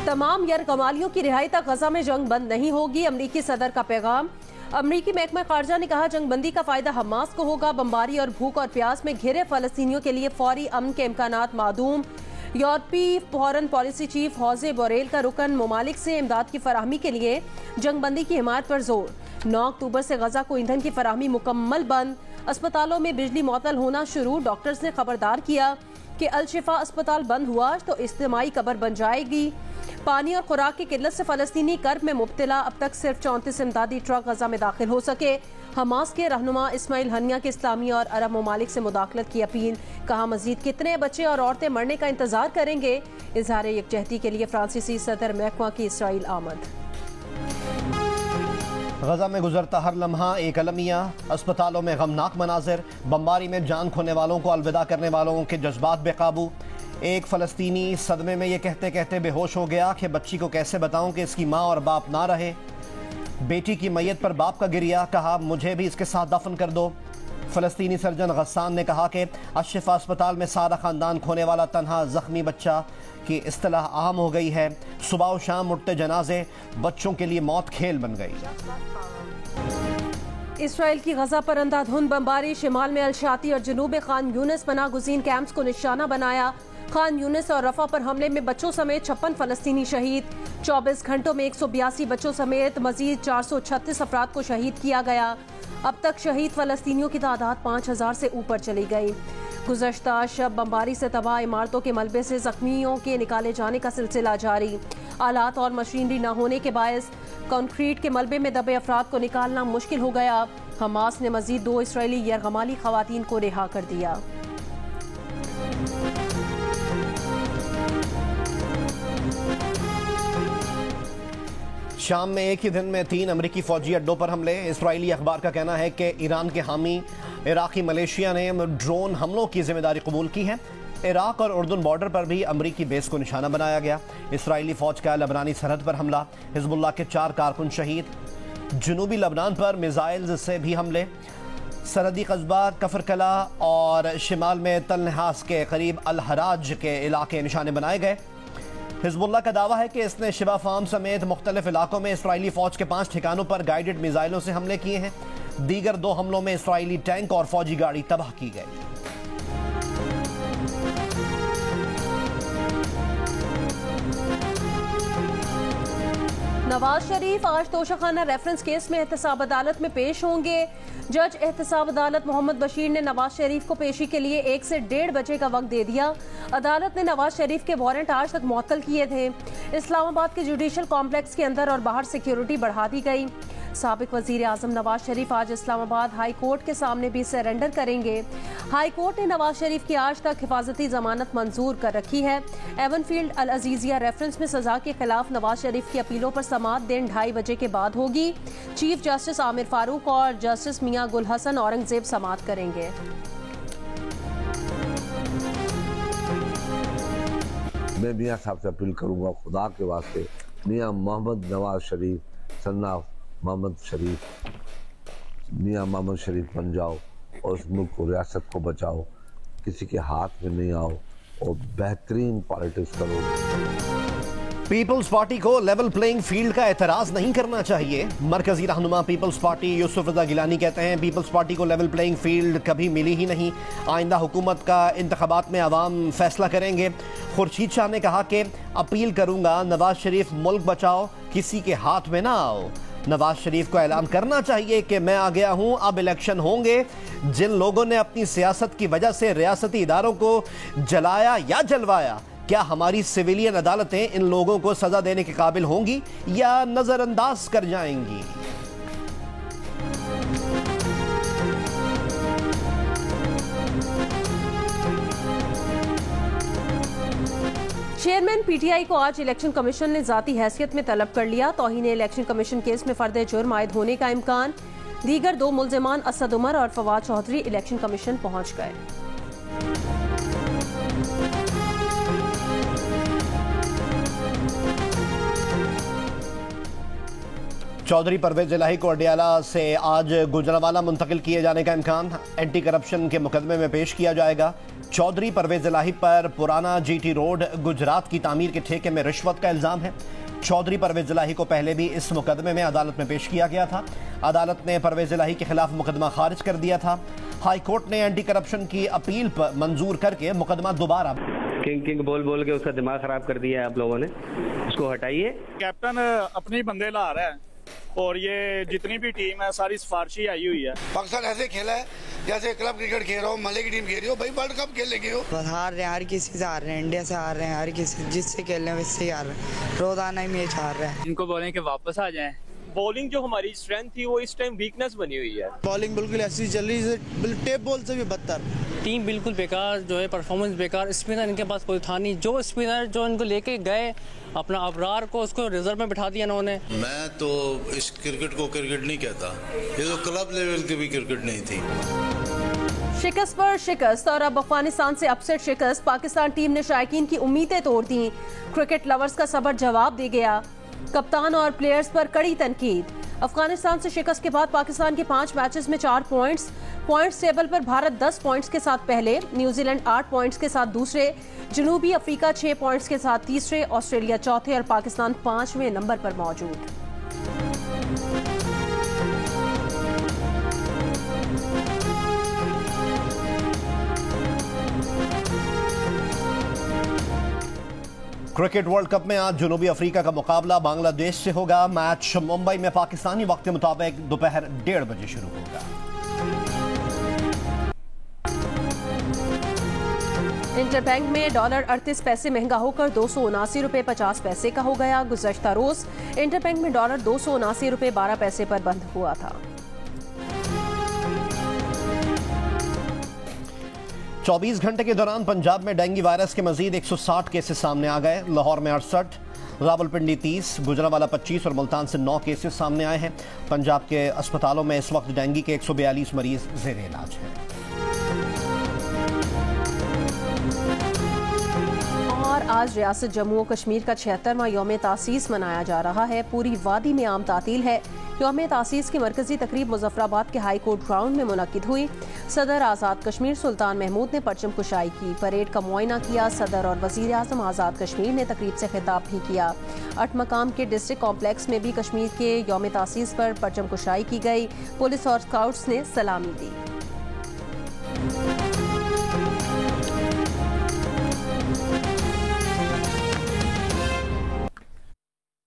तमाम यरगमालियों की रिहाई तक गजा में जंग बंद नहीं होगी, अमरीकी सदर का पैगाम। अमरीकी महकमा खारजा ने कहा जंगबंदी का फायदा हमास को होगा। बमबारी और भूख और प्यास में घिरे फलस्तीनियों के लिए फौरी अमन के इम्कानात मादूम। यूरोपीय फॉरेन पॉलिसी चीफ होजे बोरेल का रुकन ममालिक से इमदाद की फराहमी के लिए जंगबंदी की हिमायत पर जोर। 9 अक्टूबर से गजा को ईंधन की फराहमी मुकम्मल बंद। अस्पतालों में बिजली मुअत्तल होना शुरू। डॉक्टर्स ने खबरदार किया कि अल शिफा अस्पताल बंद हुआ तो इज्तिमाई कब्र बन जाएगी। पानी और खुराक की किल्लत से फलस्तीनी कर्ब में मुब्तला। अब तक सिर्फ 34 इमदादी ट्रक गजा में दाखिल हो सके। हमास के रहनुमा इस्माइल हनिया के इस्लामी और अरब ममालिक से मुदाखलत की अपील। कहा मजीद कितने बच्चे और औरतें मरने का इंतजार करेंगे। इजहार यकजहती के लिए फ्रांसीसी सदर महकमा की इसराइल आमद। गजा में गुजरता हर लम्हा एक अलमिया। अस्पतालों में गमनाक मनाजिर। बमबारी में जान खोने वालों को अलविदा करने वालों के जज्बात बेकाबू। एक फ़लस्तीनी सदमे में ये कहते कहते बेहोश हो गया कि बच्ची को कैसे बताऊं कि इसकी माँ और बाप ना रहे। बेटी की मैयत पर बाप का गिरिया। कहा मुझे भी इसके साथ दफन कर दो। फ़लस्तीनी सर्जन गस्सान ने कहा कि अशिफा अस्पताल में सारा ख़ानदान खोने वाला तन्हा ज़ख्मी बच्चा की इस्तिलाह आम हो गई है। सुबह और शाम उठते जनाजे बच्चों के लिए मौत खेल बन गई। इसराइल की गजा पर अंधाधुंध बमबारी। शिमाल में अलशाती और जनूब खान यूनिस पनाह गुज़ीन कैंप्स को निशाना बनाया। खान यूनिस और रफा पर हमले में बच्चों समेत 56 फलस्तीनी शहीद। 24 घंटों में 182 बच्चों समेत मजीद 436 अफराद को शहीद किया गया। अब तक शहीद फलस्तीनियों की तादाद 5000 से ऊपर चली गई। गुज़श्ता शब बमबारी से तबाह इमारतों के मलबे से जख्मियों के निकाले जाने का सिलसिला जारी। आलात और मशीनरी न होने के बायस कंक्रीट के मलबे में दबे अफराद को निकालना मुश्किल हो गया। हमास ने मजीद 2 इसराइली यरगमाली खवातीन को रिहा कर दिया। शाम में एक ही दिन में 3 अमरीकी फौजी अड्डों पर हमले। इसराइली अखबार का कहना है कि ईरान के हामी इराकी मलेशिया ने ड्रोन हमलों की जिम्मेदारी कबूल की है। इराक और उर्दून बॉर्डर पर भी अमरीकी बेस को निशाना बनाया गया। इसराइली फौज का लबनानी सरहद पर हमला। हिजबुल्लाह के 4 कारकुन शहीद। जनूबी लबनान पर मिसाइल से भी हमले। सरहदी कस्बा कफरकला और शिमाल में तलनहास के करीब अल हराज के इलाके निशाने बनाए गए। हिजबुल्लाह का दावा है कि इसने शिबा फार्म समेत मुख्तलिफ इलाकों में इसराइली फौज के 5 ठिकानों पर गाइडेड मिसाइलों से हमले किए हैं। दीगर 2 हमलों में इसराइली टैंक और फौजी गाड़ी तबाह की गई। नवाज शरीफ आज तोशाखाना रेफरेंस केस में एहतसाब अदालत में पेश होंगे। जज एहतसाब अदालत मोहम्मद बशीर ने नवाज शरीफ को पेशी के लिए 1 से 1.5 बजे का वक्त दे दिया। अदालत ने नवाज शरीफ के वारंट आज तक मुअत्तल किए थे। इस्लामाबाद के जुडिशल कॉम्प्लेक्स के अंदर और बाहर सिक्योरिटी बढ़ा दी गई। साबिक वजीर आजम नवाज शरीफ आज इस्लामाबाद हाई कोर्ट के सामने भी सरेंडर करेंगे। हाई कोर्ट ने नवाज शरीफ की आज तक हिफाजती जमानत मंजूर कर रखी है। एवनफील्ड अल अजीजिया रेफरेंस में सजा के खिलाफ नवाज शरीफ की अपीलों पर समाअत दिन 2:30 बजे के बाद होगी। चीफ जस्टिस आमिर फारूक और जस्टिस मियां गुल हसन औरंगजेब समाअत करेंगे। मैं मियां साहब से अपील करूंगा खुदा के वास्ते, मियां मोहम्मद नवाज शरीफ सन्ना मोहम्मद शरीफ, मियां मोहम्मद शरीफ बन जाओ और उस मुल्क को, रियासत को बचाओ। किसी के हाथ में नहीं आओ और बेहतरीन पॉलिटिक्स करो। पीपल्स पार्टी को लेवल प्लेइंग फील्ड का एतराज नहीं करना चाहिए। मरकजी रहनुमा पीपल्स पार्टी यूसुफ रजा गिलानी कहते हैं पीपल्स पार्टी को लेवल प्लेइंग फील्ड कभी मिली ही नहीं। आइंदा हुकूमत का इंतखाबात में अवाम फैसला करेंगे। खुर्शीद शाह ने कहा कि अपील करूंगा नवाज शरीफ मुल्क बचाओ, किसी के हाथ में ना आओ। नवाज शरीफ को ऐलान करना चाहिए कि मैं आ गया हूं, अब इलेक्शन होंगे। जिन लोगों ने अपनी सियासत की वजह से रियासती इदारों को जलाया या जलवाया, क्या हमारी सिविलियन अदालतें इन लोगों को सजा देने के काबिल होंगी या नजरअंदाज कर जाएंगी? चेयरमैन पीटीआई को आज इलेक्शन कमीशन ने जाती हैसियत में तलब कर लिया। तौहीन इलेक्शन कमीशन केस में फर्द जुर्म आयद होने का इम्कान। दीगर 2 मुल्जिमान असद उमर और फवाद चौधरी इलेक्शन कमीशन पहुंच गए। चौधरी परवेज इलाही को अडियाला से आज गुजरांवाला मुंतकिल किए जाने का इम्कान। एंटी करप्शन के मुकदमे में पेश किया जाएगा। चौधरी परवेज इलाही पर पुराना जीटी रोड गुजरात की तामीर के ठेके में रिश्वत का इल्जाम है। चौधरी परवेज इलाही को पहले भी इस मुकदमे में अदालत में पेश किया गया था। अदालत ने परवेज इलाही के खिलाफ मुकदमा खारिज कर दिया था। हाई कोर्ट ने एंटी करप्शन की अपील पर मंजूर करके मुकदमा दोबारा किंग बोल के उसका दिमाग खराब कर दिया है आप लोगों ने। उसको हटाइए। कैप्टन अपने बंदे ला रहा है और ये जितनी भी टीम है सारी सिफारिशी आई हुई है। पाकिस्तान ऐसे खेला है जैसे क्लब क्रिकेट खेल रहा हो, मले की टीम खेल रही हो, भाई वर्ल्ड कप खेलेंगे हो। हार रहे हैं, हर किसी से हार रहे हैं, इंडिया से हार रहे हैं, हर किसी जिससे खेल रहे हैं उससे हार रहे हैं, रोजाना ही मैच हार रहे हैं। इनको बोलें कि वापस आ जाएं। बॉलिंग जो हमारी स्ट्रेंथ थी वो इस टाइम वीकनेस बनी हुई है। बॉलिंग बिल्कुल ऐसी चल रही है, टेप बॉल से भी बदतर। टीम बिल्कुल बेकार, जो है परफॉर्मेंस बेकार। स्पिनर इनके पास कोई था नहीं। जो स्पिनर जो इनको लेके गए अपना अबरार को, उसको रिजर्व में बिठा दिया इन्होंने। मैं तो इस क्रिकेट को क्रिकेट नहीं कहता, ये तो क्लब लेवल की भी क्रिकेट नहीं थी। शिकस्त पर शिकस्त और अब अफगानिस्तान से अपसेट शिकस्त। पाकिस्तान टीम ने शायकीन की उम्मीदें तोड़ दी। क्रिकेट लवर्स का सबर जवाब दे गया। कप्तान और प्लेयर्स पर कड़ी तनकीद। अफगानिस्तान से शिकस्त के बाद पाकिस्तान के 5 मैचेस में 4 पॉइंट्स। पॉइंट्स टेबल पर भारत 10 पॉइंट्स के साथ पहले, न्यूजीलैंड 8 पॉइंट्स के साथ दूसरे, जनूबी अफ्रीका 6 पॉइंट्स के साथ तीसरे, ऑस्ट्रेलिया चौथे और पाकिस्तान 5वें नंबर पर मौजूद। क्रिकेट वर्ल्ड कप में आज जनूबी अफ्रीका का मुकाबला बांग्लादेश से होगा। मैच मुंबई में पाकिस्तानी वक्त के मुताबिक दोपहर 1:30 बजे शुरू होगा। इंटरबैंक में डॉलर 38 पैसे महंगा होकर 279 रुपए 50 पैसे का हो गया। गुज़श्ता रोज इंटरबैंक में डॉलर 279 रुपए 12 पैसे पर बंद हुआ था। 24 घंटे के दौरान पंजाब में डेंगू वायरस के मजीद 160 केसेस सामने आ गए। लाहौर में 68, रावलपिंडी 30, गुजरांवाला 25 और मुल्तान से 9 केसेस सामने आए हैं। पंजाब के अस्पतालों में इस वक्त डेंगू के 142 मरीज जेर इलाज हैं। और आज रियासत जम्मू और कश्मीर का 76वां यौम तासीस मनाया जा रहा है। पूरी वादी में आम तातील है। यौम तासीस की मरकजी तकरीब मुजफ्फराबाद के हाई कोर्ट ग्राउंड में मुनक्किद हुई। सदर आज़ाद कश्मीर सुल्तान महमूद ने परचम कुशाई की, परेड का मुआयना किया। सदर और वज़ीर आज़म आज़ाद कश्मीर ने तकरीब से खिताब भी किया। 8 मकाम के डिस्ट्रिक्ट कॉम्प्लेक्स में भी कश्मीर के यौम तासीस पर परचम कुशाई की गई। पुलिस और स्काउट्स ने सलामी दी।